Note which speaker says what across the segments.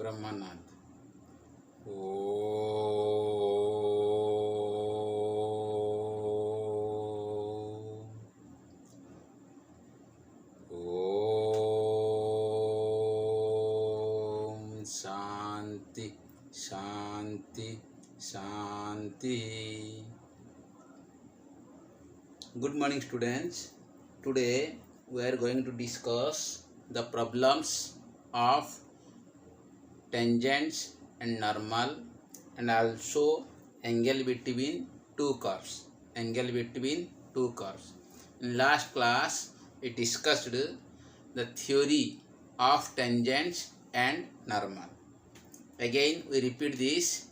Speaker 1: Brahmanath. O Shanti Shanti Shanti. Good morning students. Today we are going to discuss the problems of tangents and normal and also angle between two curves. Angle between two curves. In last class we discussed the theory of tangents and normal. Again we repeat this.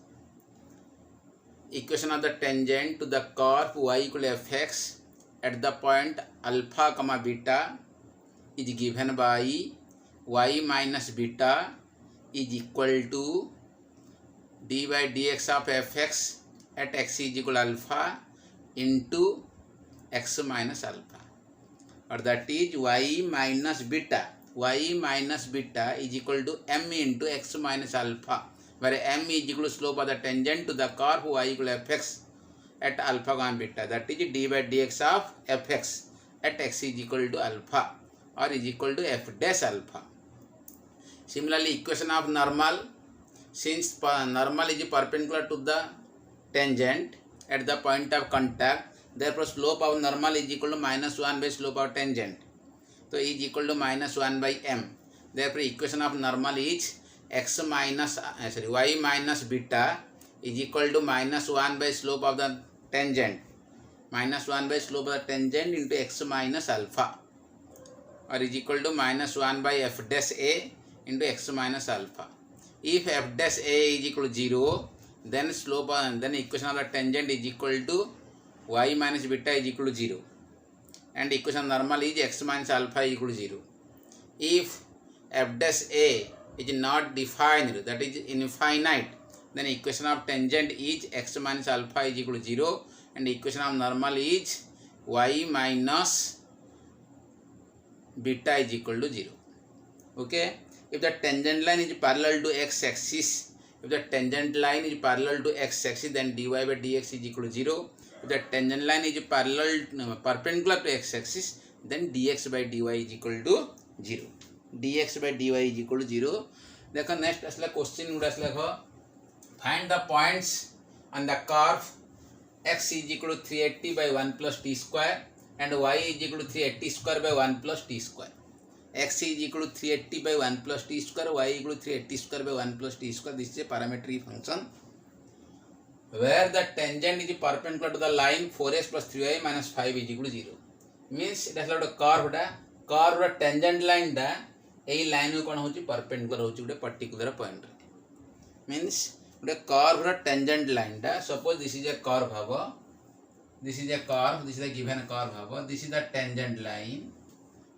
Speaker 1: Equation of the tangent to the curve y equal fx at the point alpha comma beta is given by y minus beta is equal to d by dx of fx at x is equal alpha into x minus alpha, or that is y minus beta is equal to m into x minus alpha, where m is equal to slope of the tangent to the curve y equal to fx at alpha comma beta, that is d by dx of fx at x is equal to alpha or is equal to f dash alpha. Similarly, equation of normal, since normal is perpendicular to the tangent at the point of contact, therefore slope of normal is equal to minus 1 by slope of tangent, so is equal to minus 1 by m. Therefore equation of normal is y minus beta is equal to minus 1 by slope of the tangent, minus 1 by slope of the tangent into x minus alpha, or is equal to minus 1 by f dash a into x minus alpha. If f dash a is equal to 0, then slope then equation of the tangent is equal to y minus beta is equal to 0, and equation of normal is x minus alpha is equal to 0. If f dash a is not defined, that is infinite, then equation of tangent is x minus alpha is equal to 0, and equation of normal is y minus beta is equal to 0. Okay, if the tangent line is parallel to x axis, then dy by dx is equal to 0. If the tangent line is perpendicular to x axis, then dx by dy is equal to 0. dx by dy is equal to 0. देखो next असला question गुड़ा असला देखो, find the points on the curve x is equal to 380 by 1 plus t square and y is equal to 380 square by 1 plus t square. x is equal to 380 by 1 plus t square, y is equal to 380 square by 1 plus t square. This is a parametric function where the tangent is perpendicular to the line 4x plus 3y minus 5 is equal to 0. Means it is like a curve tangent line da ei line को कौन होची perpendicular होची उडे particular point. Means उडे curve tangent line da, suppose this is a curve habo, this is a curve, this is a given curve habo, this is the tangent line.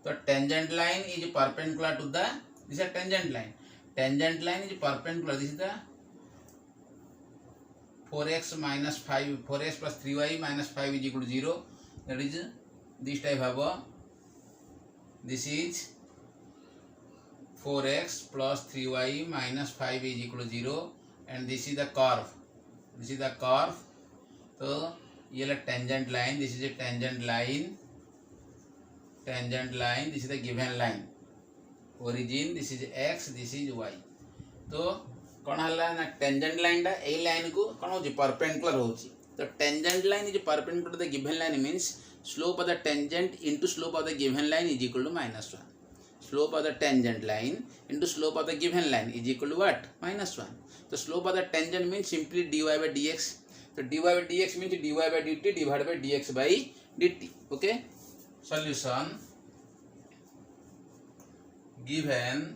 Speaker 1: So tangent line is perpendicular to the, this is a tangent line. Tangent line is perpendicular, this is the 4x minus 5, 4x plus 3y minus 5 is equal to 0. That is this type habo. This is 4x plus 3y minus 5 is equal to 0, and this is the curve. This is the curve. So ये है tangent line. This is a tangent line. Tangent line. This is the given line. Origin. This is x. This is y. तो कौन हल्ला ना tangent line डा ए line को कौन हो जी perpendicular हो जी. तो tangent line is perpendicular to the given line means slope of the tangent into slope of the given line is equal to minus 1. Slope of the tangent line into slope of the given line is equal to what? Minus 1. So slope of the tangent means simply dy by dx. So dy by dx means dy by dt divided by dx by dt. Okay. Solution. Given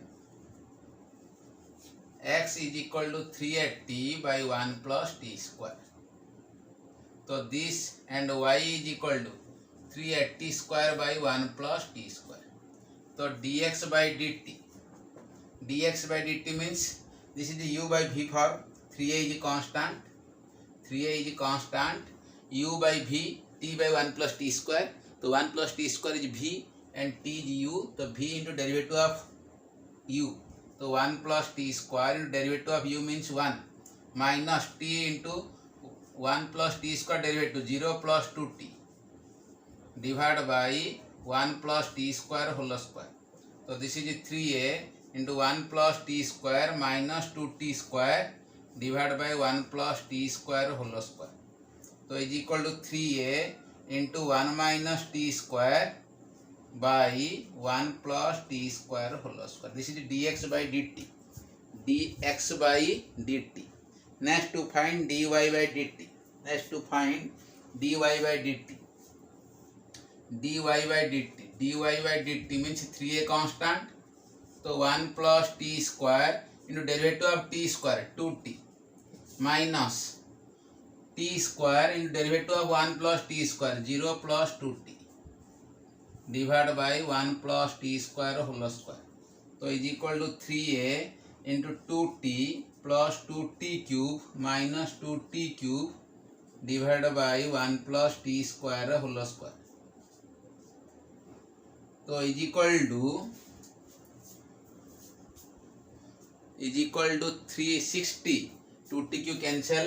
Speaker 1: x is equal to 380 by 1 plus t square. So this and y is equal to 380 square by 1 plus t square. So dx by dt means this is the u by v for 3a is constant, u by v, t by 1 plus t square. So 1 plus t square is v and t is u. So v into derivative of u तो 1 plus t square into derivative of u means 1 minus t into 1 plus t square derivative 0 plus 2t divide by 1 plus t square whole square. तो this is 3a into 1 plus t square minus 2t square divide by 1 plus t square whole square. तो is equal to 3a into 1 minus t square by 1 plus t square whole square. This is dx by dt. dx by dt. Next to find dy by dt. Next to find dy by dt. dy by dt. dy by dt means 3a constant. तो 1 plus t square into derivative of t square 2t minus t square into derivative of 1 plus t square 0 plus 2t divided by 1 plus t square whole square. तो is equal to 3a into 2t plus 2t cube minus 2t cube divided by 1 plus t square whole square. तो is equal to 360. 2t cube cancel.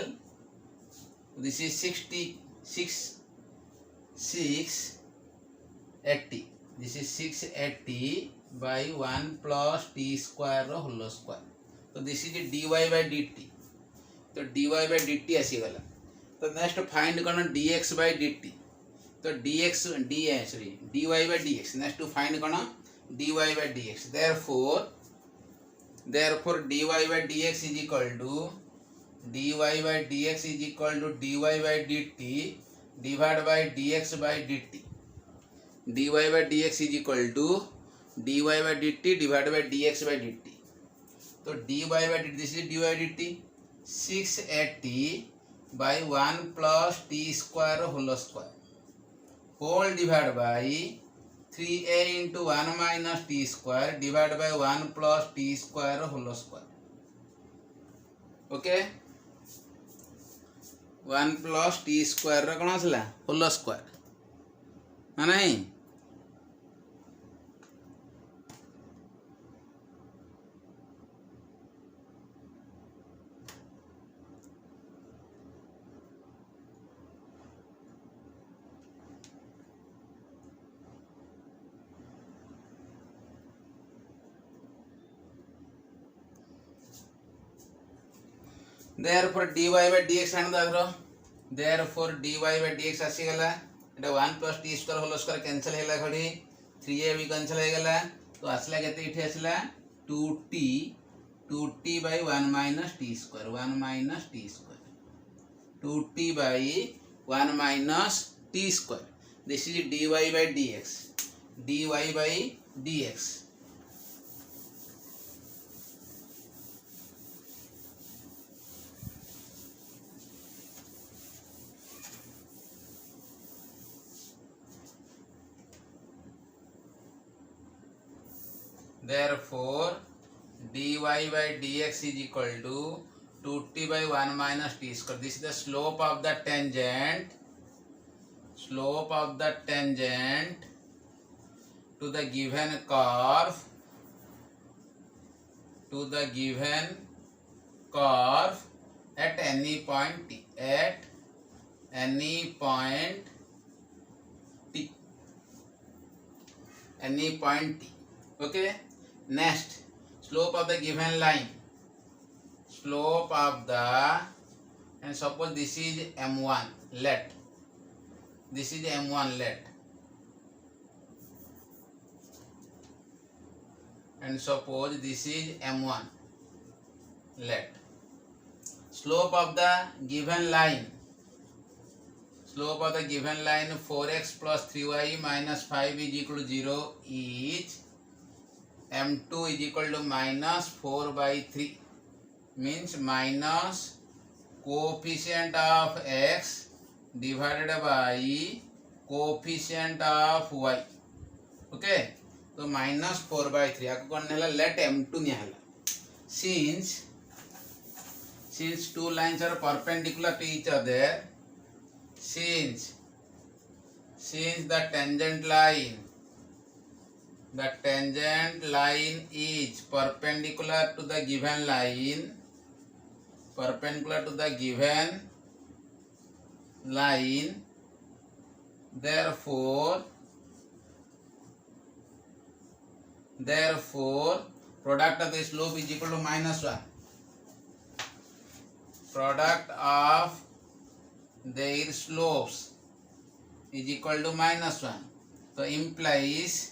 Speaker 1: This is 680. This is 680 by 1 plus t square whole square. तो this is dy by dt. तो dy by dt आसीगला. तो next find करना dx by dt. तो dx dy by dx. Next to find करना dy by dx. Therefore dy by dx is equal to dy by dx is equal to dy by dt divided by dx by dt. dy by dx is equal to dy by dt divided by dx by dt. तो dy by dt, this is dy by dt 680 by 1 plus t square whole square whole divided by 3a into 1 minus t square divided by 1 plus t square whole square. Okay, 1 plus t square रा कौन आसला whole square ना नहीं. Therefore dy by dx आने दादरो. Therefore dy by dx आसीगला. Etah 1 plus t square whole square cancel हेला खड़ी 3a भी cancel हो गला. तो आसला केते इठे आसला 2t by 1 minus t square 1 minus t square 2t by 1 minus t square. This is dy by dx. dy by dx. Therefore dy by dx is equal to 2t by 1 minus t square. This is the slope of the tangent. Slope of the tangent to the given curve. To the given curve at any point t. At any point t. Any point t. Okay. Next, slope of the given line. Slope of the, and suppose this is m1 let. This is m1 let. And suppose this is m1 let. Slope of the given line. Slope of the given line 4x plus 3y minus 5 is equal to 0 is m2 is equal to minus 4 by 3 means minus coefficient of x divided by coefficient of y. Okay, तो minus 4 by 3 आपको कौन नेला let m2 निहाला. Since two lines are perpendicular to each other, since the tangent line the tangent line is perpendicular to the given line, therefore product of the slope is equal to -1. Product of their slopes is equal to -1. So implies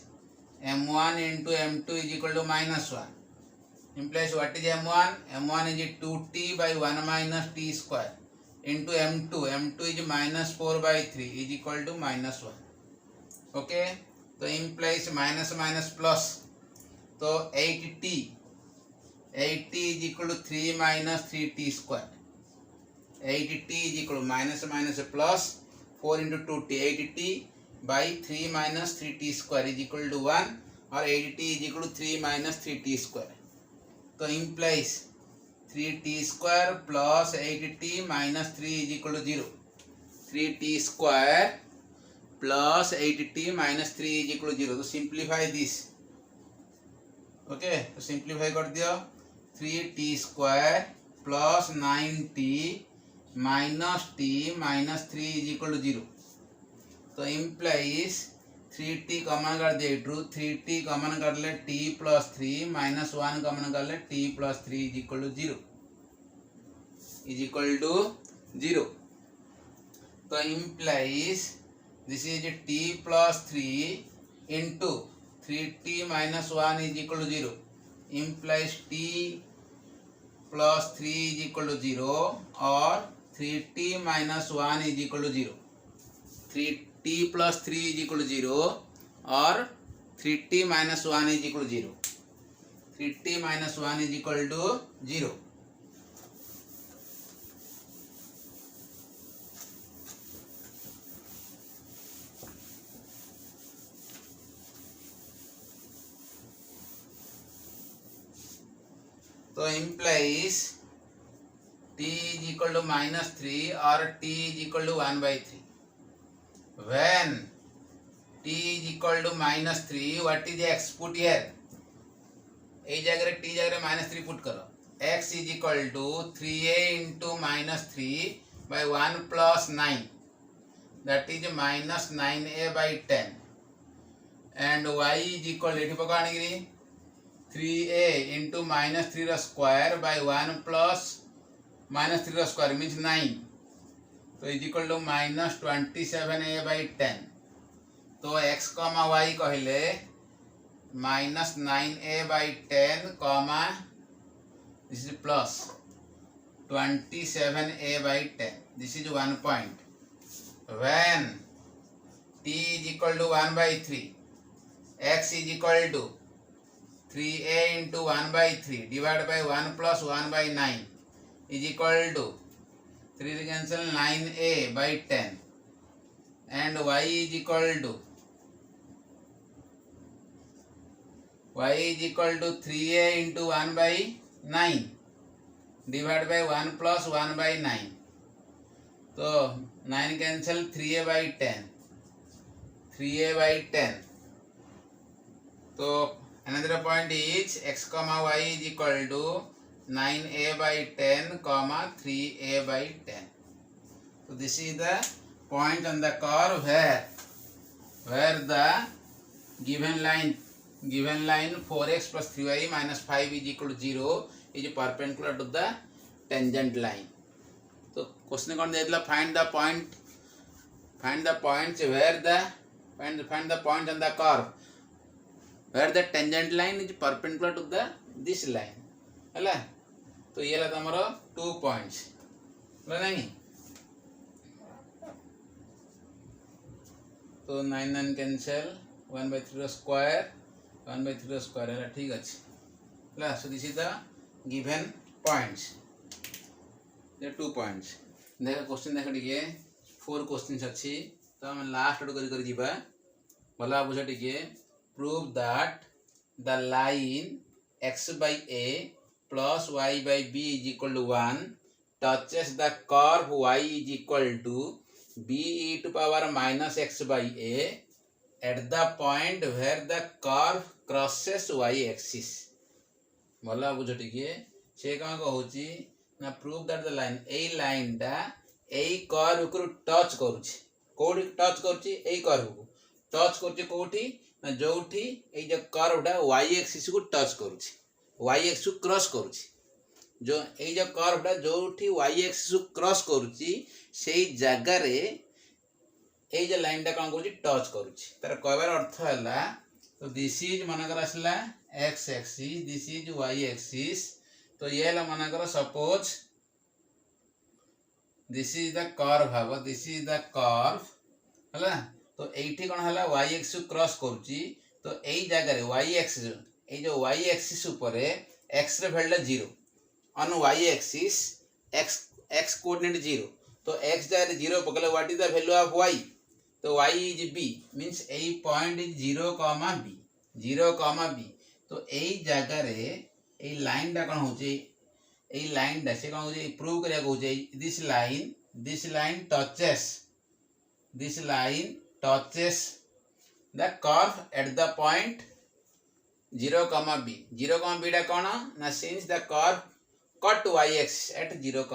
Speaker 1: m1 into m2 is equal to -1. Implies what is m1? M1 is 2t by 1 minus t square into m2. M2 is -4 by 3 is equal to -1. Okay. So implies minus minus plus. So 8t is equal to 3 minus 3t square. 8t is equal to minus minus plus 4 into 2t. 8t by 3 minus 3t square is equal to 1, or 8t is equal to 3 minus 3t square. So implies 3t square plus 8t minus 3 is equal to 0. 3t square plus 8t minus 3 is equal to 0. So simplify this. Okay, so simplify कर दियो. 3t square plus 9t minus t minus 3 is equal to 0. तो implies 3t common कर दिए. True 3t common कर ले t plus 3 minus 1 common कर ले t plus 3 is equal to 0. तो implies this is t plus 3 into 3t minus 1 is equal to 0. Implies t plus 3 is equal to 0, or 3t minus 1 is equal to 0. 3t plus 3 is equal to 0, or 3t minus 1 is equal to 0. 3t minus 1 is equal to 0. So implies t is equal to -3 or t is equal to 1 by 3. When t is equal to -3, what is x? Put here. A जगह t जगह -3 put करो. X is equal to 3a into -3 by 1 plus 9. That is minus 9a by 10. And y is equal to 3a into -3 square by 1 plus -3 square means 9. So is equal to minus 27a by 10. तो x comma y कहले minus 9a by 10 comma this is plus 27a by 10. This is 1 point. When t is equal to 1 by 3, x is equal to 3a into 1 by 3 divided by 1 plus 1 by 9 is equal to 3 cancel 9a by 10, and y is equal to 3a into 1 by 9 divided by 1 plus 1 by 9. So 9 cancel 3a by 10. So another point is x comma y is equal to 9a by 10 comma 3a by 10. So this is the point on the curve where the given line 4x plus 3y minus 5 is equal to 0 is perpendicular to the tangent line. So question कौन दे दिला? Find the points where find the point on the curve where the tangent line is perpendicular to this line. है तो ये लगा हमारा 2 points नहीं. तो 9 cancel 1 by 3 square है ठीक अच्छे. So this is the given points. There are 2 points. देखा क्वेश्चन देखा टिके 4 क्वेश्चन अच्छी. तो हम लास्ट आड़ कर जीवा भला बुझा टिके. Prove that the line x by a plus y by b is equal to 1 touches the curve y is equal to b e to power minus x by a at the point where the curve crosses y axis भला बुझ टिके से कौन कहूची ना prove that the line A line टा ए curve को touch करूची कोठी टच करूची ए कर्व को टच करूची कोठी ना जोठी ए जो कर्व टा y एक्सिस को टच करूची y एक्सिस को क्रॉस करूची जो ए जो कर्व टा जोठी y एक्सिस को क्रॉस करूची सेही जगह रे ए जो लाइन टा कौन करूची टच करूची तार कहबार अर्थ हैला तो दिस इज मनकर आसला x axis this is y axis तो ये हला मनकर suppose this is the curve भाव दिस इज द कर्व हला तो एठी कोन हला y एक्सिस क्रॉस करूची तो एई जगह रे y एक्सिस ए जो y एक्सिस ऊपर x रे value 0 on y axis x coordinate 0 तो x जगह 0 पकले what is the value of y तो y is b means a point is 0, b 0, b तो एई जगह रे ए लाइन टा कोन होची ए लाइन टा से कोन होची प्रूव करिया होची this line touches the curve at the point 0, b 0, b टा कोन ना since the curve cut y axis at 0, b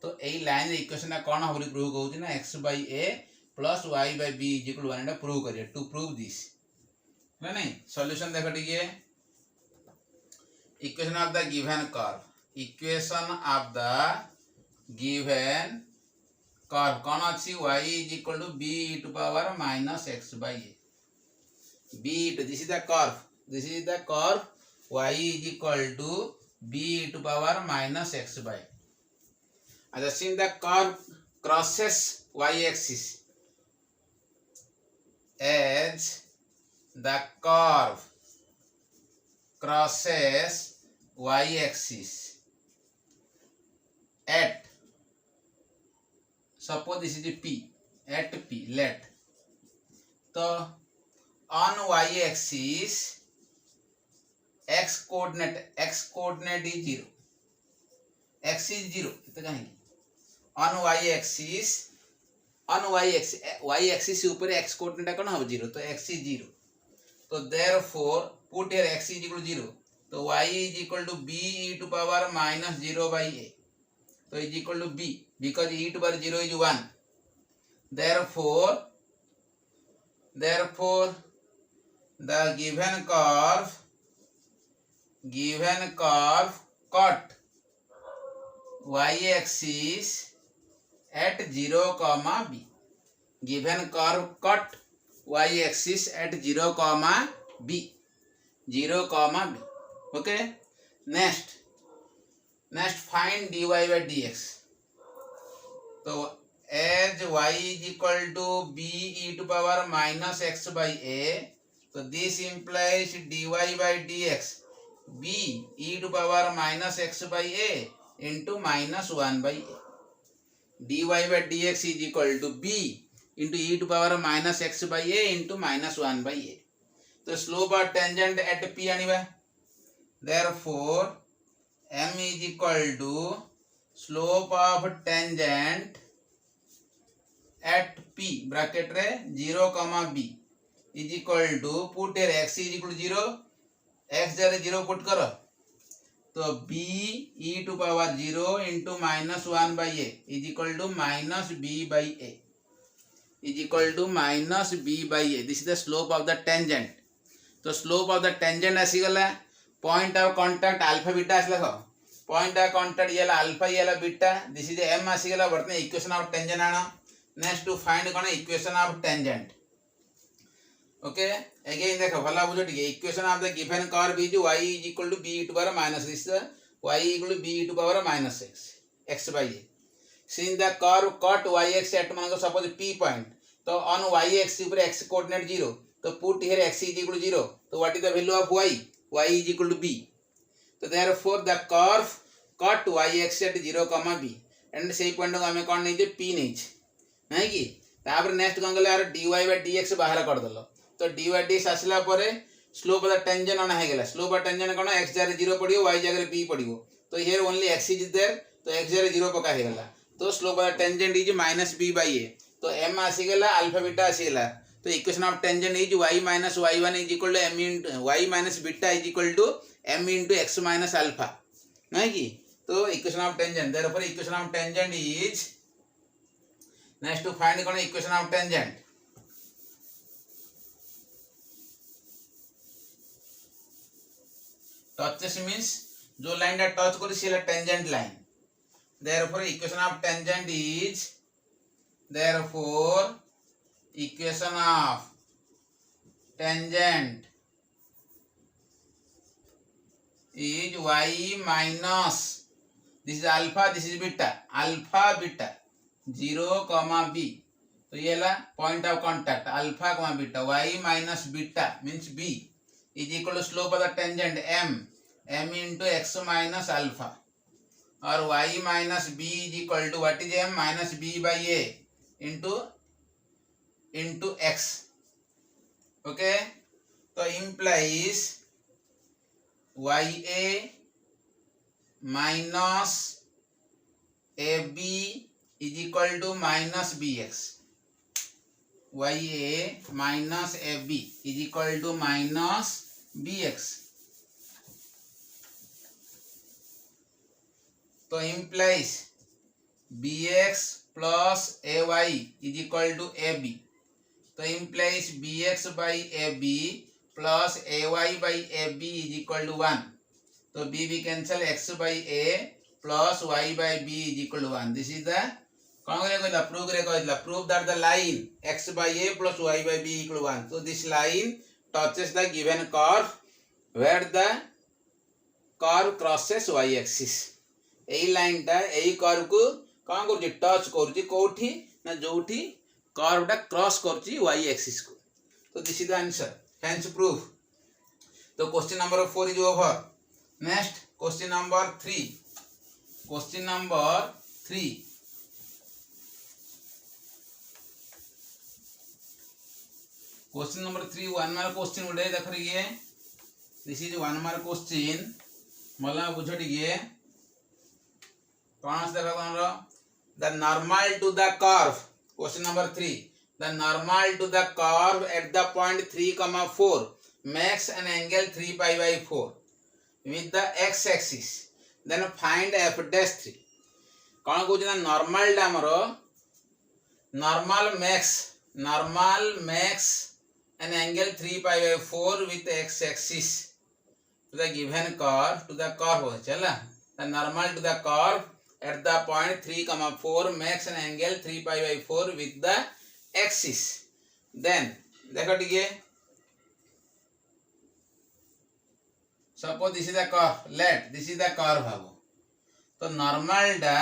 Speaker 1: तो ए लाइन रे इक्वेशन कोन होबली प्रूव होची ना x/a plus y/b is equal to 1 Etah prove करिया टू प्रूव दिस ना नहीं solution देखो ठीक है equation of the given curve कौन अच्छी y is equal to b e to power minus x/a b to this is the curve y is equal to b e to power minus x/a as since the curve crosses y axis as the curve crosses y axis at suppose this is p at p let तो on y axis x coordinate is 0 x is 0 इतना कहेंगे on y axis ऊपर x coordinate कौन हो 0 तो x is 0 तो therefore put here x is equal to 0 तो y is equal to b e to power minus 0/a तो is equal to b because e to power 0 is 1 therefore the given curve cut y axis at 0, b given curve cut y axis at 0, b 0, b okay next find dy by dx तो as y is equal to b e to power minus x/a तो this implies dy by dx b e to power minus x/a into minus 1/a dy by dx is equal to b into e to power minus x/a into minus 1/a तो slope of tangent at p आनिबा therefore m is equal to slope of tangent at p bracket रे 0, b is equal to put here x is equal to 0 x जरे 0 put करो तो b e to power 0 into minus 1/a is equal to minus b/a is equal to minus b/a this is the slope of the tangent तो slope of the tangent आसी गला point of contact alpha beta आसी लखो point of contact ये ला alpha ये ला beta this is the m आसी गला वर्तने equation of tangent आना next to find कौन equation of tangent okay again देखो भला बुझो ठीक है equation of the given curve is y is equal to b e to power minus this y is equal to b e to power minus x/a since the curve cut y axis at मान को suppose p point तो on y axis ऊपर x coordinate 0 तो put here x is equal to 0 तो what is the value of y is equal to b तो therefore the curve cut y axis at 0, b and सेही point को हमें कौन नहीं जे p नहीं नहीं कि तापर नेक्स्ट कौन गले यार dy by dx बाहर कर दलो तो dy by dx आसला परे स्लोप ऑफ द टेंजेंट आना है गेला स्लोप ऑफ टेंजेंट कोन x जगह 0 पडियो y जगह b पडियो तो here only x is there तो x जगह 0 पका है गेला तो slope of the tangent is -b/a तो m आसी गेला अल्फा बीटा आसी गेला तो equation of tangent is y minus y1 is equal to m into y minus beta is equal to m into x minus alpha, नहीं कि? तो equation of tangent, therefore equation of tangent is, next to find कौन equation of tangent, touches means जो line टा touch करी सेला tangent line, therefore equation of tangent is, therefore equation of tangent is y minus, this is alpha, this is beta, alpha beta 0 comma b, तो ये ला point of contact alpha comma beta, y minus beta means b is equal to slope of the tangent m into x minus alpha, और y minus b is equal to what is m minus b by a into x, okay, तो implies ya minus ab is equal to minus bx, ya minus ab is equal to minus bx, तो implies bx plus ay is equal to ab, तो implies bx by ab plus ay by ab is equal to 1, तो b we cancel, x by a plus y by b is equal to 1, this is the prove that the line x by a plus y by b equal to 1, so this line touches the given curve where the curve crosses y axis, এই লাইনটা এই curve को कौन कर touch कर कोठी ना जोठी कर्व टा क्रॉस करची y एक्सिस को, तो this is the answer, hence proof. तो question number 4 is over. Next question number 3, question number 3, question number 3 1 mark question उडे देख रही, दिस इज 1 मार्क क्वेश्चन, मला बुझ टिके कौन देखा कौन रो, the normal to the curve, question number 3, the normal to the curve at the point 3,4 makes an angle 3 pi by 4 with the x axis, then find f dash 3, कौन कहूँ ना नॉर्मल टा हमरो normal makes an angle 3 pi by 4 with x axis to the given curve, to the curve हो चला, the normal to the curve at the point 3,4 makes an angle 3 pi by 4 with the axis, then देखो टिके, suppose this is the curve, let this is the curve भावो, तो normal टा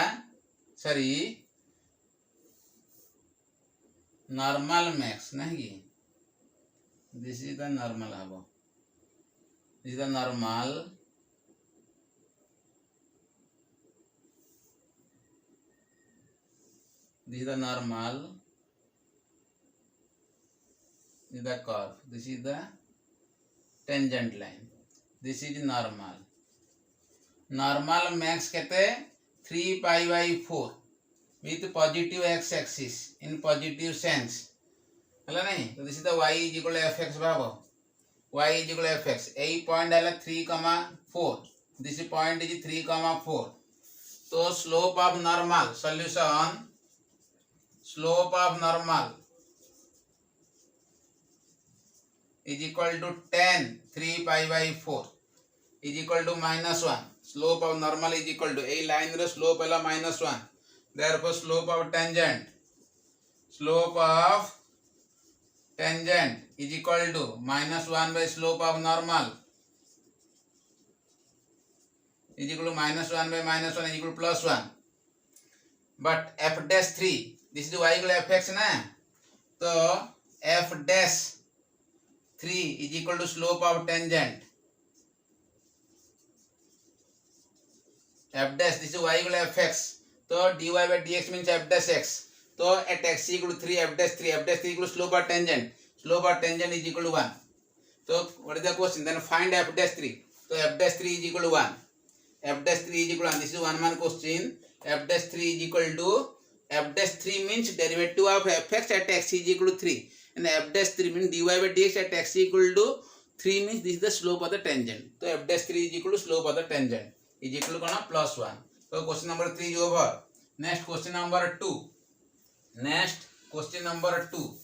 Speaker 1: sorry normal max नहीं, this is the normal भावो, this is the normal, this is the normal, this is the curve, this is the tangent line, this is normal, normal max कहते 3 pi by 4 with positive x axis in positive sense, है नहीं, तो this is the y is equal to fx भावो, y is equal to fx, यही point है 3,4, this point is 3,4, तो slope of normal solution, slope of normal is equal to tan 3 pi by 4 is equal to -1, slope of normal is equal to, a line रे slope है -1, therefore slope of tangent is equal to -1 by slope of normal is equal to -1 by -1 is equal to +1, but f dash 3, this is y equal to fx ना, तो f dash 3 is equal to slope of tangent, f dash, this is y equal to fx, तो dy by dx means f dash x, तो at x equal to 3, f dash 3 equal to slope of tangent is equal to 1, so what is the question, then find f dash 3, so f dash 3 is equal to 1, f dash 3 is equal to 1, this is 1 mark question, f dash 3 is equal to, f dash 3 means derivative of fx at x is equal to 3, and f dash 3 means dy by dx at x equal to 3 means this is the slope of the tangent. So f dash 3 is equal to slope of the tangent is equal to plus 1. So question number 3 is over. Next question number 2. Next question number 2.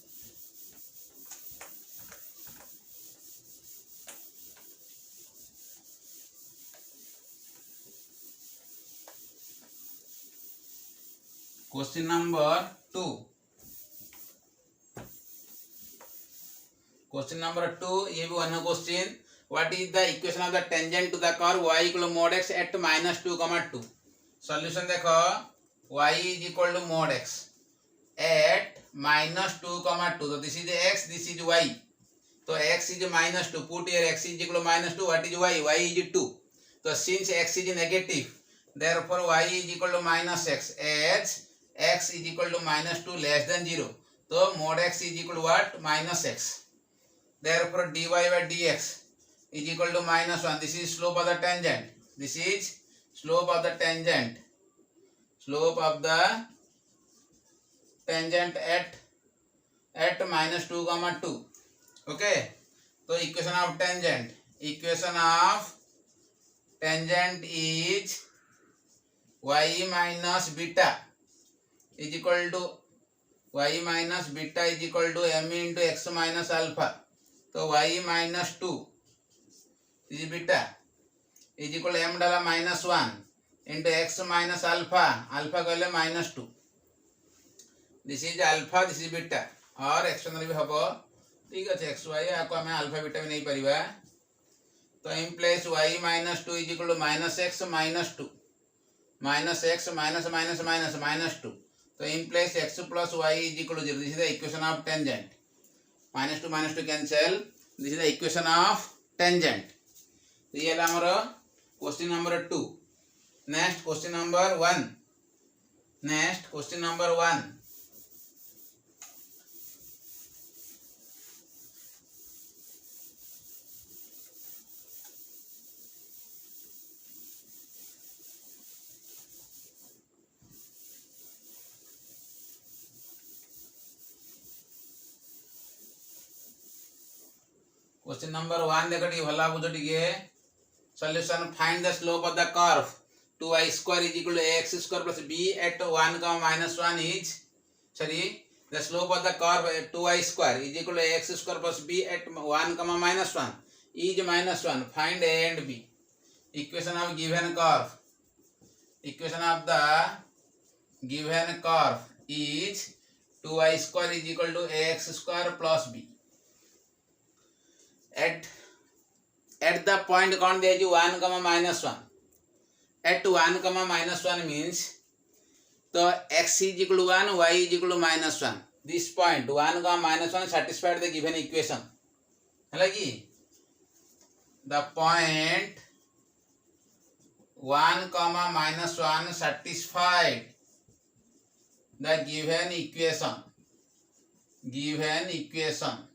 Speaker 1: Question number 2. Question number 2. ये भी one question. What is the equation of the tangent to the curve y equal to mod x at minus 2 comma 2? Solution देखो y is equal to mod x at minus 2 comma 2. So this is x, this is y. So x is minus 2. Put here x is equal to minus 2. What is y? Y is 2. So since x is negative, therefore y is equal to minus x as x is equal to minus 2 less than 0. So mod x is equal to what? Minus x. Therefore dy by dx is equal to minus 1. This is slope of the tangent. This is slope of the tangent. Slope of the tangent at minus 2 comma 2. Okay. So equation of tangent. Equation of tangent is y minus beta is equal to y minus beta is equal to m into x minus alpha. So y minus 2 is beta is equal to m डाला minus 1 into x minus alpha. Alpha कहले minus 2. This is alpha, this is beta. और external भी हबो ठीक है x y या को हमें अल्फा बीटा भी नहीं परिवा. तो implies y minus 2 is equal to minus x minus 2. Minus x minus minus minus minus 2. So implies x plus y is equal to 0. This is the equation of tangent. Minus 2 cancel. This is the equation of tangent. So ये हमारा question number 2. Next question number 1. Next question number 1. Question number 1 देखो T भला बुझो टिके. Solution: find the slope of the curve 2y square is equal to ax square plus b at 1 comma minus 1 is the slope of the curve 2y square is equal to ax square plus b at 1 comma minus 1 is minus 1. Find a and b. Equation of given curve. Equation of the given curve is 2y square is equal to ax square plus b. At the point कौन दिया जी 1 comma minus 1. At 1 comma minus 1 means तो x is equal to 1, y is equal to minus 1. This point 1 comma minus 1 satisfied the given equation. है लगी. The point 1 comma minus 1 satisfied the given equation. Given equation.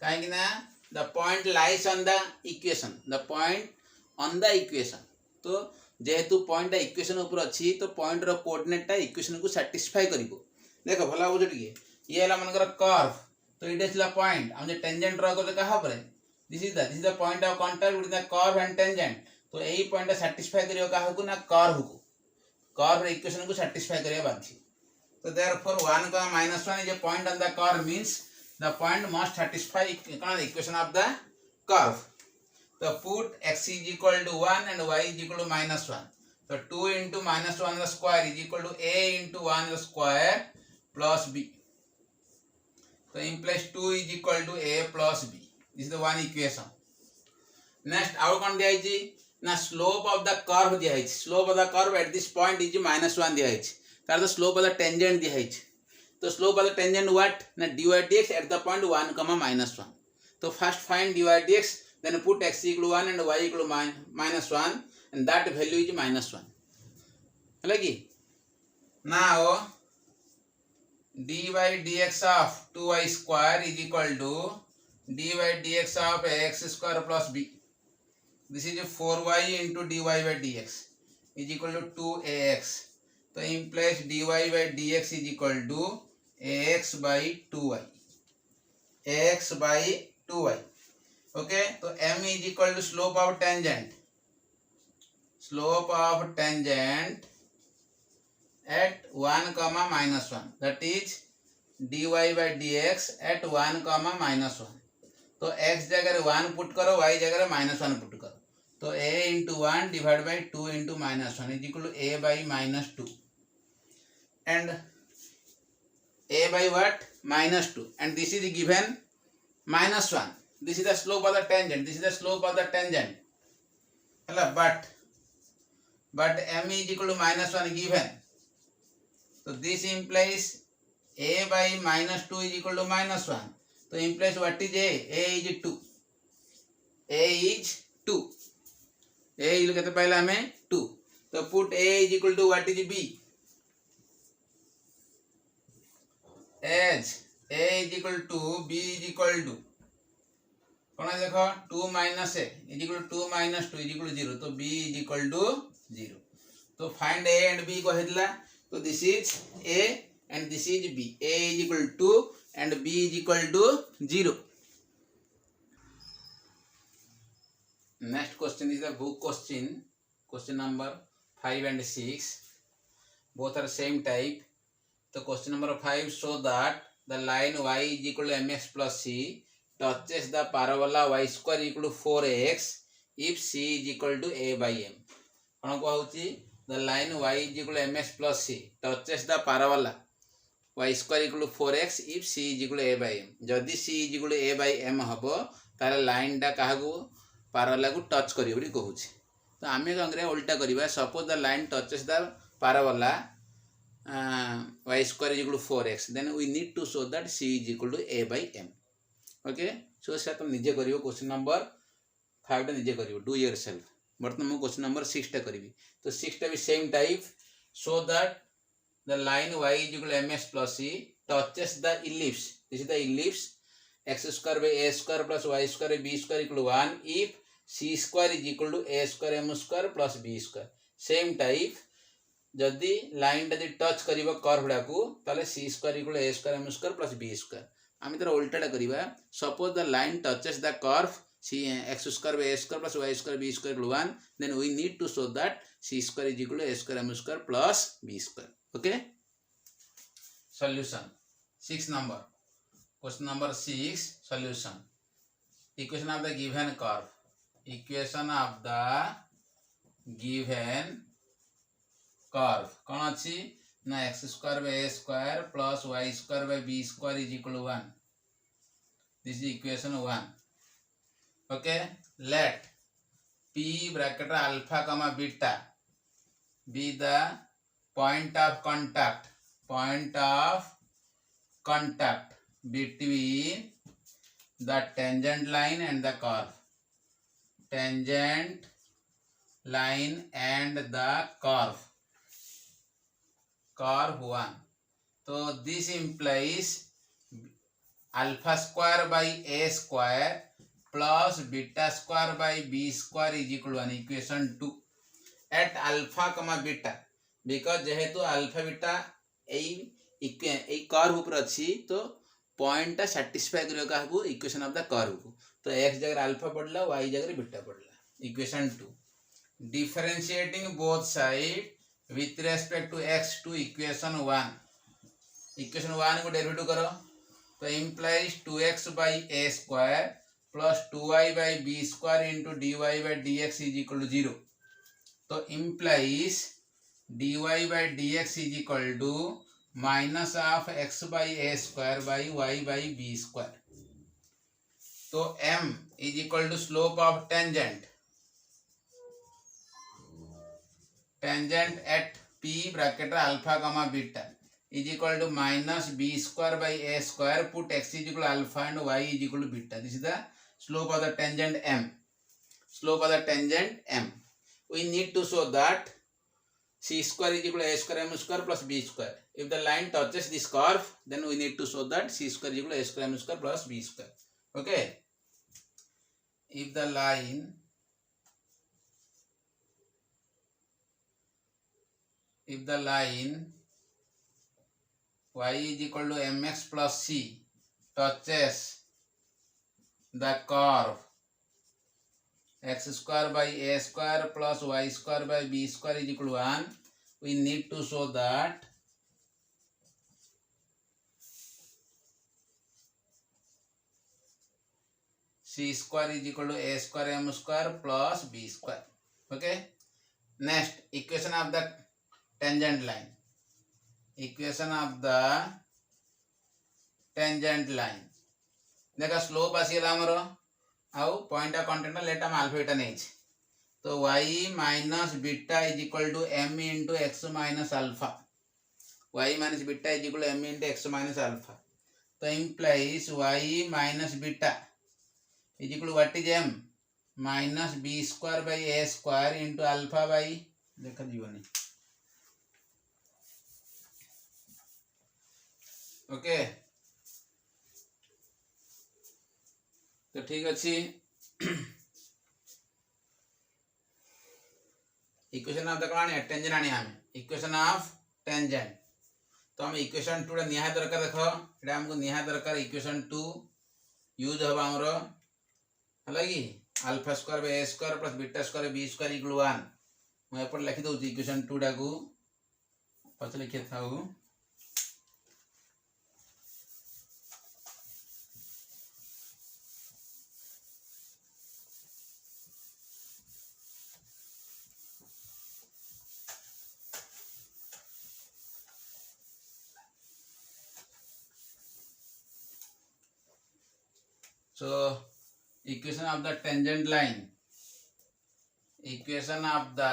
Speaker 1: कहीं ना the point lies on the equation. The point on the equation. तो जेहेतु point equation ऊपर अच्छी तो point रो coordinate equation को सैटिस्फाई करिवो. देखो भला बुझ टिके ये हला मनकर कर्व तो इट इज द पॉइंट हम जे टेंजेंट ड्रा करते कहा पर this is the point of contact with the curve and tangent. तो एही पॉइंट सैटिस्फाई करियो काहा को ना कर्व को. कर्व रे इक्वेशन को सैटिस्फाई करिया बाकी. तो देयरफॉर 1 का -1 is a point on the curve means the point must satisfy the equation of the curve. So put x is equal to 1 and y is equal to minus 1. So 2 into minus 1 the square is equal to a into 1 the square plus b. So implies 2 is equal to a plus b. This is the one equation. Next, our con दिया है ना slope of the curve दिया है. Slope of the curve at this point is -1 दिया है. तार the slope of the tangent दिया है. तो slope of the tangent what? ना dy dx at the point 1 comma minus 1. तो first find dy dx, then put x equal to 1 and y equal to minus 1, and that value is -1. है लगी. Now dy dx of 2y square is equal to dy dx of x square plus b. This is 4y into dy by dx is equal to 2ax. So implies dy by dx is equal to ax by 2y. x by 2y. Okay, तो m is equal to slope of tangent at 1 comma minus 1, that is dy by dx at 1 comma minus 1. तो x जगह 1 put करो, y जगह -1 put करो, तो a into 1 divided by 2 into -1 is equal to a by -2, and a by what? -2, and this is given -1. This is the slope of the tangent. This is the slope of the tangent. But m is equal to -1 given. So this implies a by -2 is equal to -1. So implies what is a? A is 2. A is 2. A is कितना पहला हमें 2. तो put a is equal to what is b? As a is equal to b is equal to कौन है देखो 2 minus a is equal to 2 minus 2 is equal to 0. तो b is equal to 0. तो find a and b को हेदला. तो this is a and this is b. A is equal to and b is equal to 0. Next question is the book question. Question number 5 and 6. Both are same type. So question number 5 show that the line y is equal to mx plus c touches the parabola y square equal to 4x if c is equal to a by m. कौन कहूची? The line y is equal to mx plus c touches the parabola y square equal to 4x if c is equal to a by m. जदि c is equal to a by m हबो तारे line टा काहागु parabola को touch करियो बोली कहूची. तो आमे कंग्रे उल्टा करिबा. Suppose the line touches the parabola y square is equal to 4x, then we need to show that c is equal to a by m. Okay, so से तुम निजे करियो. क्वेश्चन नंबर 5 टा निजे करियो, डू योरसेल्फ. बर्तमान मु question number 6 टा करिवि. तो 6 टा भी same type. So that the line y is equal to mx plus c touches the ellipse. This is the ellipse. X square by a square plus y square by b square equal to 1 if c square is equal to a square m square plus b square. Same type. जदि line टा touch करिवो curve डाकू ताले c square equal to a square m square plus b square. आमे तर उल्टाटा करिबा. Suppose the line touches the curve c x square by a square plus y square b square equal to 1, then we need to show that c square is equal to a square m square plus b square. Okay, solution 6 number. Question number 6 solution. Equation of the given curve. Equation of the given curve कौन अच्छी ना x square by a square plus y square by b square is equal to 1. This is equation 1. Okay, let p bracket alpha comma beta be the point of contact between the tangent line and the curve. Tangent line and the curve 1. So this implies alpha square by a square plus beta square by b square is equal to 1. Equation 2 at alpha comma beta, because जेहेतु alpha beta ए curve ऊपर अच्छी तो point satisfy करियो काहू equation of the curve को. तो x जगह alpha पड़ला, y जगह बीटा पड़ला. Equation 2 differentiating both side with respect to x to equation 1. Equation 1 को डेरिवेटिव करो तो implies 2x by a square plus 2y by b square into dy by dx is equal to 0. तो implies dy by dx is equal to minus of x by a square by y by b square. तो m is equal to slope of tangent at p bracket alpha comma beta is equal to minus b square by a square. Put x is equal to alpha and y is equal to beta. This is the slope of the tangent m. Slope of the tangent m. We need to show that c square is equal to a square m square plus b square. If the line touches this curve, then we need to show that c square is equal to a square m square plus b square. Okay. If the line y is equal to mx plus c touches the curve x square by a square plus y square by b square is equal to 1, we need to show that c square is equal to a square m square plus b square. Okay. Next, equation of the tangent line. Equation of the tangent line. देखा slope आसीगला आमर आउ point कंटेंट लेट आम alpha beta नहीं तो y minus beta is equal to m into x minus alpha y minus beta is equal to m into x minus alpha तो implies y minus beta is equal to what is m minus b square by a square into alpha by देखा जीवनी okay तो ठीक अच्छी equation of the कौन tangent आनी हम equation of tangent तो हम इक्वेशन 2 निहा दरकार देखो एटा हमको निहा दरकार इक्वेशन 2 यूज हबा हमरो हला कि alpha square by a square plus beta square b square equal 1 मैं ऊपर लिखि दउ इक्वेशन 2 डाकू पछ लिखि थाउ So equation of the tangent line, equation of the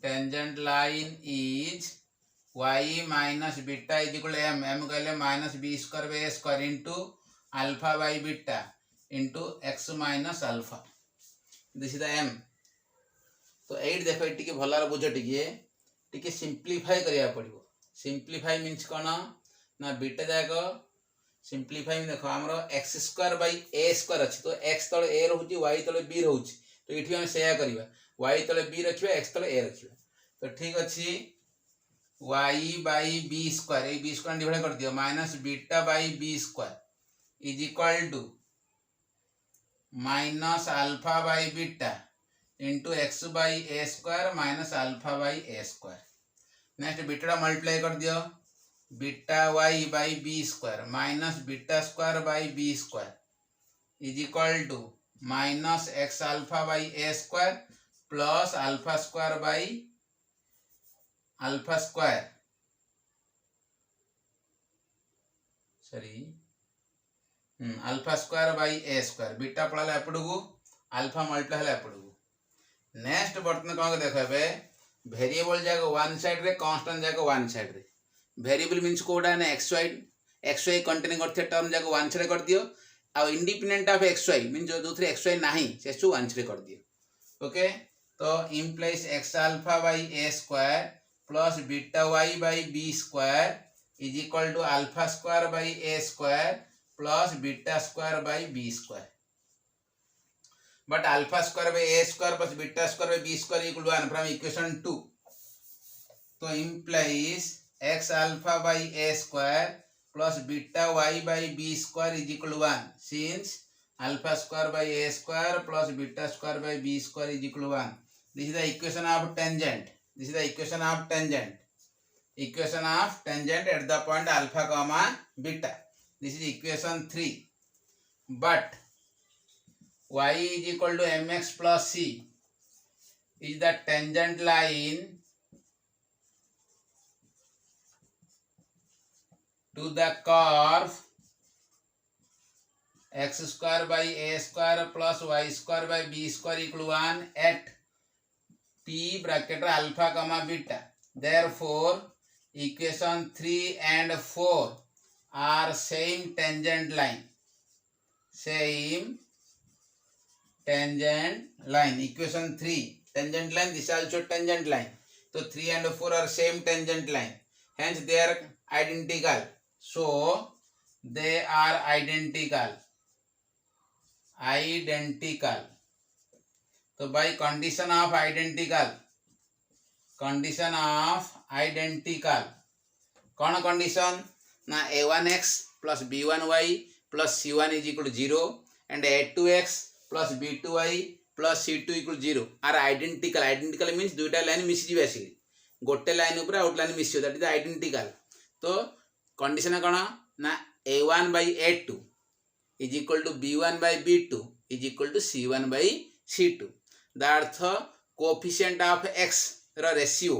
Speaker 1: tangent line is y minus beta is equal to m कहले minus b square by a square into alpha by beta into x minus alpha. This is the m. तो 8 देखो ये भलार बुझ टिके simplify करिया पड़िबो. Simplify means कोन ना beta जाको simplify देखो हमरो x square by a square अछि तो x तळे a रहउची y तळे b रहउची तो इठी हम सेया करिबा y तळे b रखिबा x तळे a रखिबा तो ठीक अछि y by b square a b square divide कर दियो minus beta by b square is equal to minus alpha by beta into x by a square minus alpha by a square next beta multiply कर दियो beta y by b square minus beta square by b square is equal to minus x alpha by a square plus alpha square by alpha square sorry alpha square by a square beta पळला एपडगु alpha multiply हला एपडगु next बर्तन कोन देखबे variable जाको one side रे constant जाको वन साइड रे वेरिएबल मीन्स कोडा ना xy कंटेनिंग करथे टर्म जाको वन साइड कर दियो आ इंडिपेंडेंट ऑफ xy मीन जो दूसरे xy नाही सेसु वन साइड कर दियो ओके तो implies x alpha by a square plus beta y by b square is equal to alpha square by a square plus beta square by b square but alpha square by a square plus beta square by b square equal to 1 from equation 2 तो implies x alpha by a square plus beta y by b square is equal to 1 since alpha square by a square plus beta square by b square is equal to 1. This is the equation of tangent. This is the equation of tangent. Equation of tangent at the point alpha comma beta. This is equation 3. But y is equal to mx plus c is the tangent line to the curve x square by a square plus y square by b square equal to 1 at p bracket alpha comma beta. Therefore equation 3 and 4 are same tangent line. Same tangent line. Equation 3 tangent line, this is also tangent line. So 3 and 4 are same tangent line. Hence they are identical. So they are identical. Identical. So by condition of identical. Condition of identical. कौन condition ना a1x plus b1y plus c1 is equal to 0 and a2x plus b2y plus c2 equal to 0 are identical. Identical means दुईटा line मिसी आसी गोटे line ऊपर out line मिसी that is identical. तो condition कौन ना a1 by a2 is equal to b1 by b2 is equal to c1 by c2. The अर्थ कोफिशिएंट ऑफ x रा ratio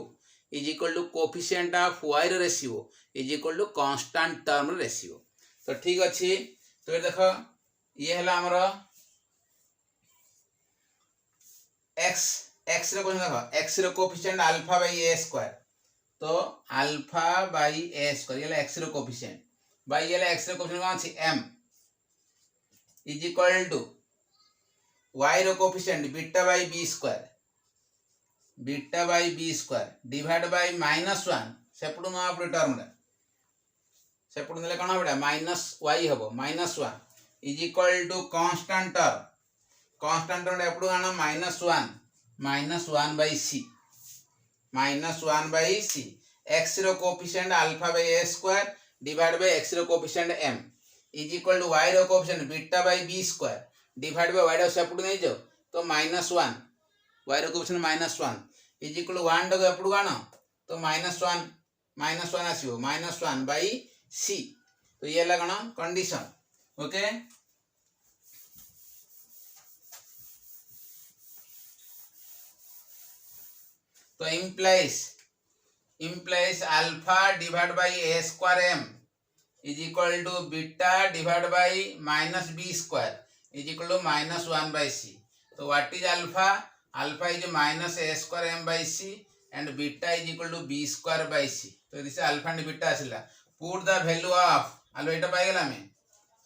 Speaker 1: is equal to coefficient of y रा ratio is equal to constant term ratio. तो ठीक अच्छे. तो ये देख ये है हमर x x रे क्वेश्चन देख x रे coefficient alpha by a square. तो अल्फा बाय a स्क्वायर ये x रे कोफिशिएंट बाय ये x रे कोफिशिएंट कौन अछि m is equal to y रो coefficient beta by b square divide by -1 सेपटू न आप टर्म रे सेपटू नेले कोन होबडा -y हबो -1 is equal to constant term एपटू गाना -1 बाय c x रो coefficient alpha by a square divide by x रो coefficient m is equal to y रो coefficient beta by b square divide by y रो सेपटू नै जाओ. तो -1 y रो कोफिशिएंट -1 इज इक्वल टू 1 डग एपटू गाना. तो -1 आसीबो -1 बाय c. तो ये लगना कंडीशन. ओके तो implies alpha divide by a square m is equal to beta divide by -b square is equal to -1 by c. तो what is alpha is -a square m by c and beta is equal to b square by c. तो this alpha and beta आसिला. Put the value of alpha एटा पाई गेला में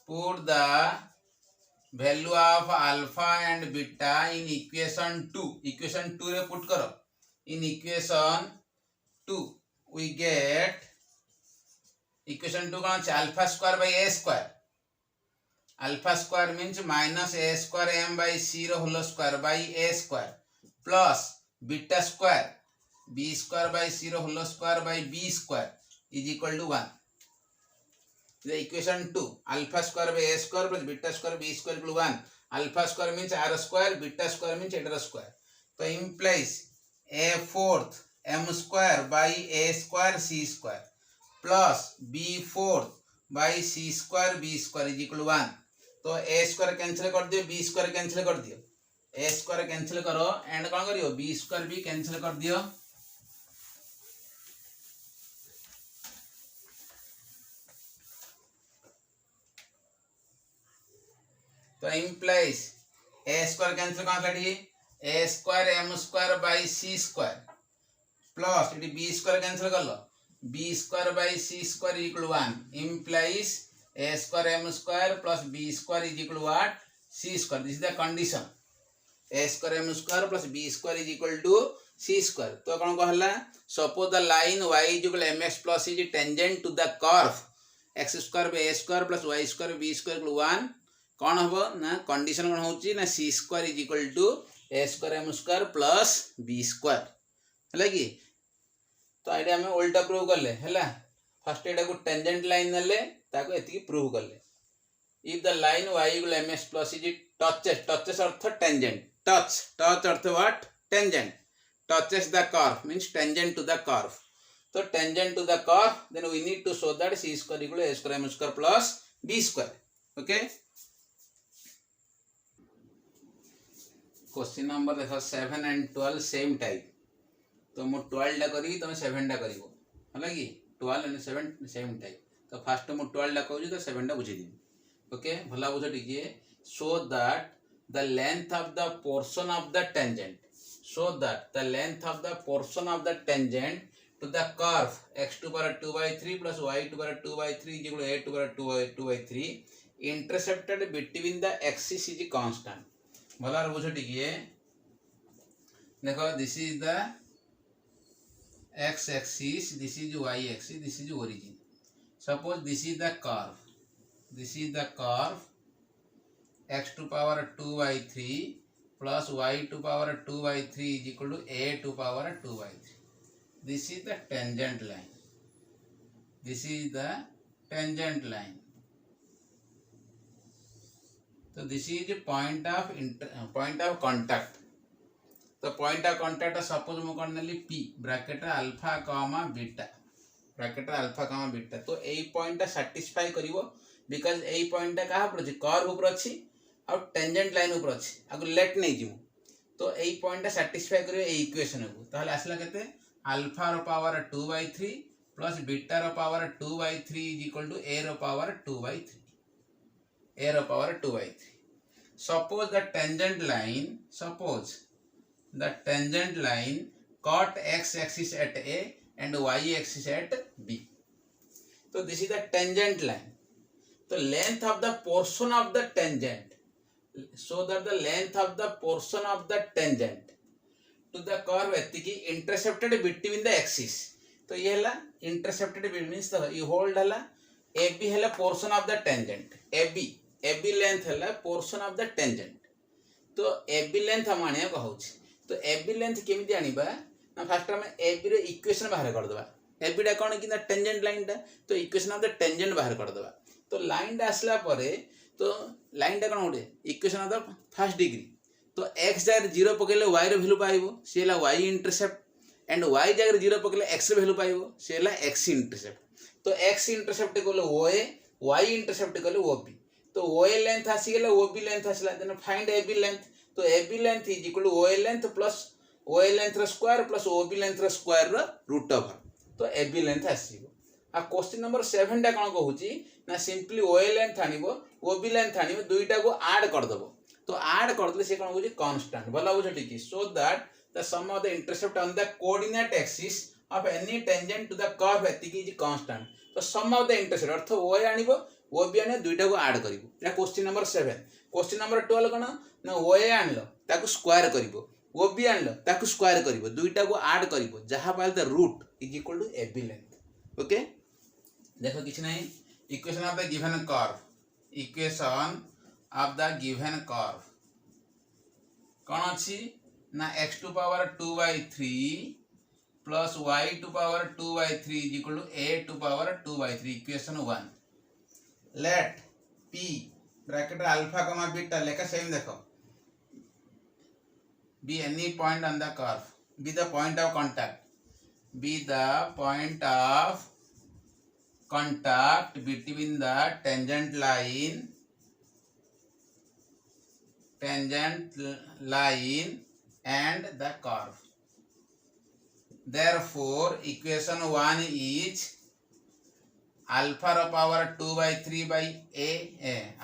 Speaker 1: put the value of alpha and beta in equation 2 रे put करो. In equation 2 we get equation 2 कौन है alpha square by a square. Alpha square means -a square m by c रो whole square by a square plus beta square b square by c रो whole square by b square is equal to 1. The equation 2 alpha square by a square plus beta square b square equal to 1. Alpha square means r square beta square means एटा square. तो implies a fourth m square by a square c square plus b fourth by c square b square is equal to 1. तो a square cancel कर दियो b square cancel कर दियो. a square cancel करो and कौन करियो b square भी cancel कर दियो. तो इंप्लाइज a स्क्वायर कैंसिल कौन लाडी a square m square by c square plus इटी b स्क्वायर कैंसिल कर लो b square by c square equal to 1. Implies a square m square plus b square is equal to what c square. This is the condition. a square m square plus b square is equal to c square. तो कोन कहला suppose the line y is equal mx plus is tangent to the curve x square by a square plus y square b square equal to 1. कौन हम ना condition कौन होची ना c square is equal to a square m square plus b square है कि. तो idea हमें उल्टा प्रूव करले हैला. फर्स्ट एटा को टेंजेंट लाइन नले ताको एति प्रूव करले. If the line y equal mx plus is touches अर्थ टेंजेंट टच अर्थ what tangent touches the curve means tangent to the curve. तो tangent to the curve then we need to show that c square equal a square m square plus b square. Okay question number देखो 7 and 12 same type. तो मु 12 टा करी तुम 7 टा करिवो हला कि 12 एंड 7 सेम टाइप. तो फर्स्ट मु 12 टा कहू तो 7 टा बुझी दी. ओके भला बुझ टिके. So that the length of the portion of the tangent to the curve x to power 2/3 plus y to power 2/3 is equal to a to power 2/3 intercepted between the axis is constant. भला बुझ टिके. देखो this is the x axis, this is y axis, this is origin. Suppose this is the curve x to power 2/3 plus y to power 2/3 is equal to a to power 2/3. This is the tangent line. तो this is point of contact. तो point of contact suppose मु कौन नेली P bracket alpha comma beta bracket alpha comma beta. तो यही point satisfy करिवो because यही point कहा ऊपर अछि कर्व ऊपर अछि और टेंजेंट लाइन ऊपर अछि आगु लेट नै जिमु। तो यही पॉइंट सैटिस्फाई करिवो ए इक्वेशन को। ताहले आसला केते अल्फा रो पावर 2/3 प्लस बीटा रो power 2/3 is equal to a रो पावर 2/3 a रो power 2/3। suppose the tangent line caught x axis at a and y axis at b। तो this is the tangent line। तो length of the portion of the tangent, so that the length of the portion of the tangent to the curve एतिकी intercepted between the axis। तो ये हला intercepted means तो ये hold हला AB हला portion of the tangent, AB length हला portion of the tangent। तो AB length हम आनिया कहउछि। तो AB length केमिति आनिबा ना फर्स्ट हम AB रे इक्वेशन बाहर कर दबा। AB डा कोन कि ना टेंजेंट लाइन डा। तो इक्वेशन ऑफ द टेंजेंट बाहर कर दबा। तो लाइन डा आसला परे तो लाइन डा कोन होटे equation of the first degree. तो x जगह 0 पकेले y रो वैल्यू पाइबो से ला y इंटरसेप्ट एंड y जगह 0 पकेले x रो वैल्यू पाइबो से ला x इंटरसेप्ट। तो x इंटरसेप्ट कोले OA, y इंटरसेप्ट कोले OB। तो OA लेंथ आसी गेला OB लेंथ आसला देन फाइंड AB लेंथ। तो AB length is equal to OA length plus OA length रो स्क्वायर प्लस OB लेंथ रो स्क्वायर रो रूट ओवर। तो AB लेंथ आसीबो। आ क्वेश्चन नंबर 7 टा कोन कहूची ना सिंपली OA लेंथ आनिबो OB लेंथ आनिबो दुईटा को ऐड कर दबो। तो ऐड कर दले से कोन होची कांस्टेंट भला बुझ ठीक so that the sum of the intercept on the coordinate axis of any tangent to the curve एतिकी इज कांस्टेंट। तो सम ऑफ द इंटरसेप्ट अर्थ OA आनिबो OB आने दुईटा को ऐड करिवो। या क्वेश्चन नंबर 7। क्वेश्चन नंबर 12 कोन ना OA आनलो ताको स्क्वायर करिवो OB आनलो ताको स्क्वायर करिवो दुईटा को ऐड करिवो जहां पाल the root is equal to AB length. Okay देखो किछ नहीं equation of the given curve कौन अच्छी ना x to power 2/3 plus y to power 2/3 is equal to a to power 2/3 equation 1। Let p bracket alpha comma beta लेखा same देखो be any point on the curve, be the point of contact between the tangent line and the curve। Therefore equation 1 is alpha ro power 2/3 by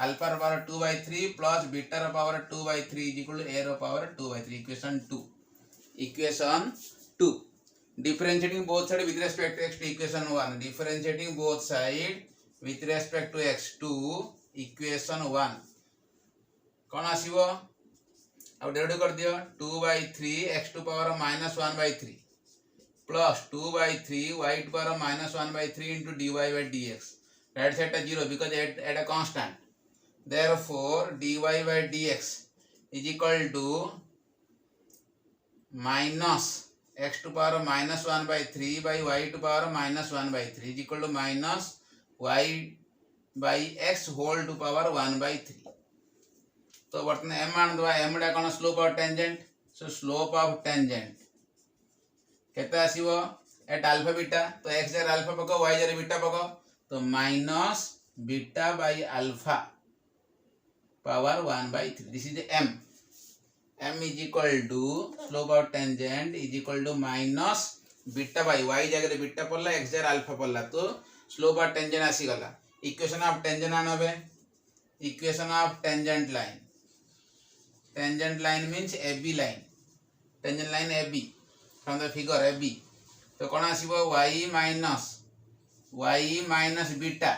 Speaker 1: alpha ro power 2/3 plus beta ro power 2/3 is equal to a ro power 2/3 equation 2 differentiating both side with respect to x to equation 1 differentiating both side with respect to x2 equation 1 कौन आसीबो अब divide कर दियो 2/3 x to power -1/3 plus 2/3 y to power -1/3 into dy by dx। right side 0 because at a constant। therefore dy by dx is equal to minus x to power -1/3 by y to power -1/3 is equal to minus y by x whole to power 1/3। तो बर्तमान m मान दवा m डा कोन slope of tangent. So slope of tangent केते आसीबो at alpha beta. तो x जर अल्फा पको y जर बीटा पको तो minus beta by alpha power 1/3 this is m is equal to slope of tangent is equal to minus beta by y जगह beta पड़ला x जर अल्फा पड़ला तो स्लोप ऑफ टेंजेंट आसी गला। इक्वेशन ऑफ टेंजेंट आनबे equation of tangent line means AB line tangent line AB from the figure AB। तो कौन आसीबो y minus beta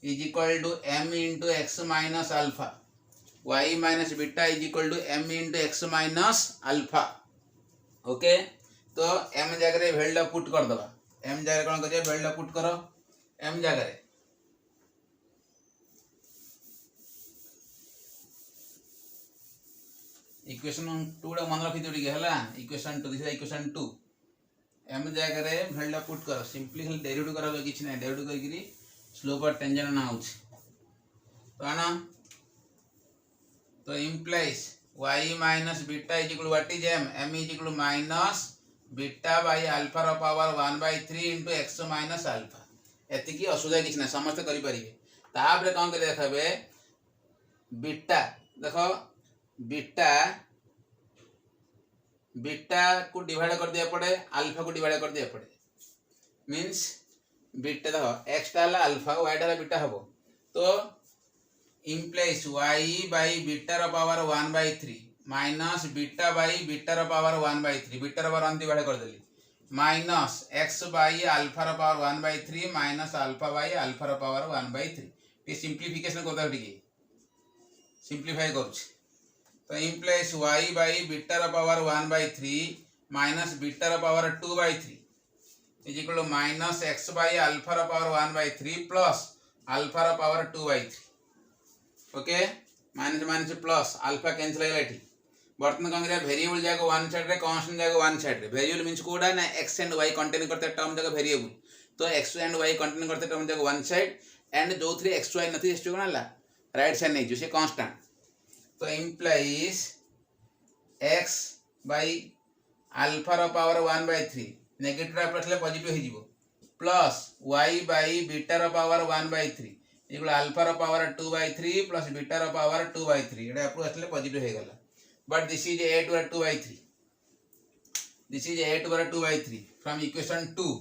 Speaker 1: is equal to m into x minus alpha। y minus beta is equal to m into x minus alpha। Okay तो m जगह value put कर दबा m जगह कौन करिए value put करो m जगह इक्वेशन 2 रा मन रखि दियो ठीक हैला। इक्वेशन 2 दिस इक्वेशन 2 m जगह रे वैल्यू पुट करो सिंपली खाली डेरिवेटिव करा किछ नै डेरिवेटिव करिकरी स्लोप ऑफ टेंजेंट ना होछ। तो आना तो implies y minus beta is equal to what is m is equal to minus beta by alpha ର power 1/3 into x minus alpha एतिकी असुविधा किसी ना समस्त करि परिबे तापरे कोन करे देखबे बीटा देखो बीटा को डिवाइड कर दिया पड़े अल्फा को डिवाइड कर दिया पड़े मींस बीटा देखो x टाला अल्फा y टाला बीटा हबो तो implies y by beta ର power 1/3 minus beta by beta ର पावर 1/3 बीटा ର पावर 1 डिवाइड कर देली माइनस x बाई अल्फा ର power 1/3 minus alpha by alpha ର पावर 1/3 टी सिंप्लीफिकेशन करता टिके सिंप्लीफाई करूछ तो implies y बाई बीटा ର पावर 1/3 माइनस बीटा ର power 2/3 is equal to minus x by alpha ର पावर 1/3 प्लस अल्फा ର power 2/3 okay minus minus plus alpha cancel हो गला बर्तमान कौन करिया वेरिएबल जाको वन साइड रे कांस्टेंट जाको वन साइड रे वेरिएबल मींस कोडा ना x एंड y कंटेन करते टर्म जाको वेरिएबल तो x एंड y कंटेन करते टर्म जाको वन साइड एंड जो थ्री x y नथि स्टोक नाला राइट साइड नहीं जो से कांस्टेंट तो इंप्लाइज x बाय अल्फा रो पावर 1/3 नेगेटिव रा प्लस ले पॉजिटिव हो जिवो प्लस y बाय बीटा रो पावर 1/3 इक्वल अल्फा रो पावर 2/3 प्लस बीटा रो पावर 2/3 एटा आपको असले पॉजिटिव हो गला but this is a to the 2/3 this is a to the 2/3 from equation 2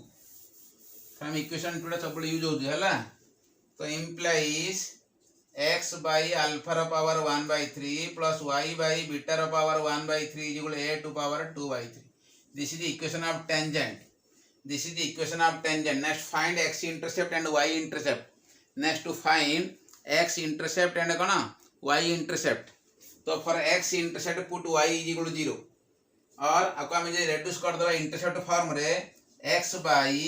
Speaker 1: टा सब यूज हो जाला तो implies x by alpha रो power 1/3 plus y by beta रो power 1/3 is equal to a to power 2/3 this is the equation of tangent next find x intercept and y intercept next to find x intercept and कौन y intercept तो for x intercept put y is equal to 0 और आपको हम जे reduce कर दबा intercept form रे x by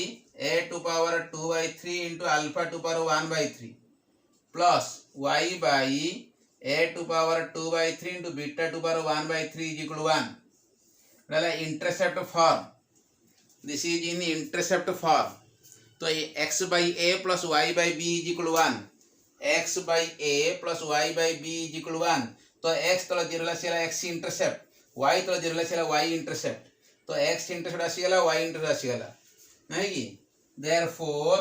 Speaker 1: a to power 2/3 into alpha to power 1/3 plus y by a to power 2/3 into beta to power 1/3 is equal to 1 रहला intercept form this is in intercept form तो ये x by a plus y by b is equal to 1 x by a plus y by b is equal to 1 तो x तले जिरला सेला x intercept y तले जिरला सेला y intercept तो x इंटरसेप्ट आसी गला y इंटरसेप्ट आसी गला नहीं कि therefore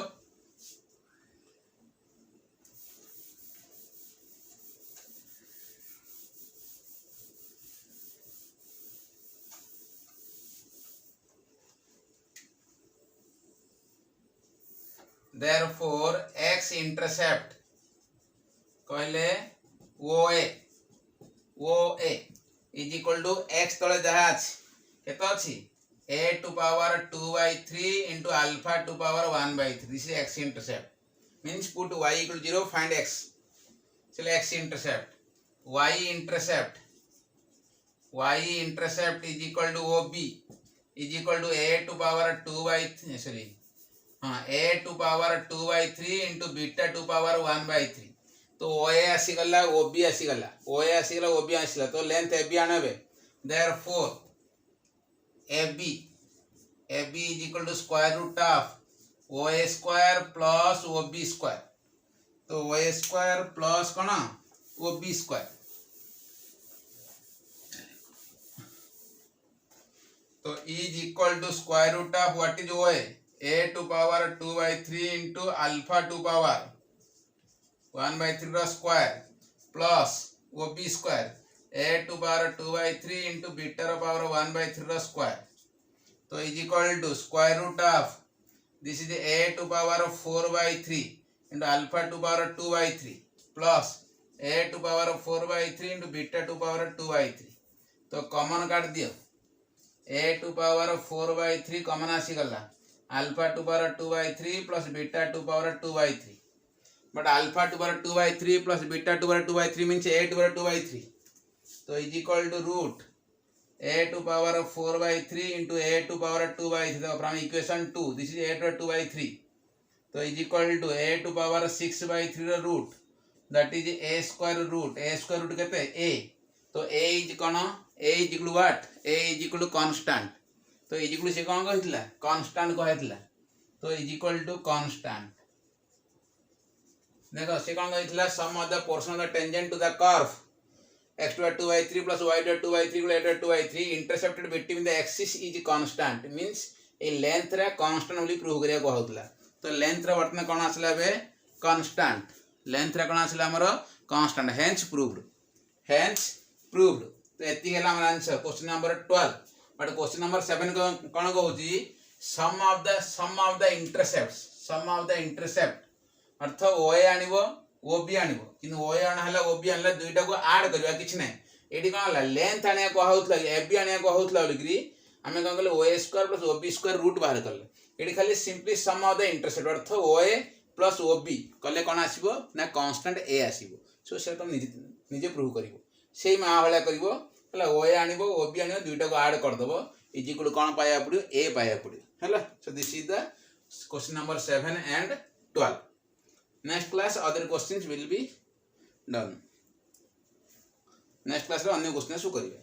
Speaker 1: x इंटरसेप्ट कहले OA is equal to x तले जहा अछि केतो अछि a to power 2/3 into alpha to power 1/3 this is x intercept means put y equal to 0 find x so x intercept y intercept is equal to OB is equal to a to power 2/3 sorry a to power 2/3 into beta to power 1/3 तो OA आसी गला OB आसी गला OA आसी गला OB आसीला तो length AB आनबे therefore AB is equal to square root of OA square plus OB square तो OA square plus कोना OB square तो is equal to square root of what is OA a to power 2/3 into alpha to power 1/3 रा square plus OB square a to power 2/3 into beta रा power 1/3 रा square तो is equal to square root of this is a to power 4/3 into alpha to power 2/3 plus a to power 4/3 into beta to power 2/3 तो common काट दियो a to power 4/3 common आसी गला alpha to power 2/3 plus beta to power 2/3 but alpha to power 2/3 plus beta to power 2/3 means a to power 2/3 so is equal to root a to power 4/3 into a to power 2/3 so from equation 2 this is a to power 2/3 so is equal to a to power 6/3 root that is a square root kete a so a is kono a is equal to what a is equal to constant so is equal to se kono कहथिला constant कहथिला so is equal to constant देखो से कौन कहला sum of the portion of the tangent to the curve x to 2/3 plus y to 2/3 y to 2/3 intercepted between the axis is constant means A length रा constant बोली prove करिया को होतला तो लेंथ रा वर्तमान कोन आसला बे कांस्टेंट लेंथ रा कोन आसला हमर कांस्टेंट हेंस प्रूव्ड तो एति गेला हमर answer question number 12 but question number 7 कोन कहउची सम ऑफ द इंटरसेप्ट अर्थ ओए आनिबो ओबी आनिबो किन ओए आना हला ओबी आनला दुईटा को ऐड करबा किछ नै एडी कोन हला लेंथ आनिया को होतला एबी आनिया को होतला बोलकरी आमे कोन कहले OA square plus OB square root बाहर करले एडी खाली simply sum of the intercept अर्थ ओए प्लस ओबी कले कोन आसीबो ना कांस्टेंट ए आसीबो सो से तुम निजे प्रूव करिवो सेही मा हला करिवो हला ओए आनिबो ओबी आनिबो दुईटा को ऐड कर दबो इज इक्वल कोन पाया पड़ियो ए पाया पड़ियो हला so this is the question number 7 and 12 next class other questions will be done next class रे अन्य क्वेश्चन सु करिवे।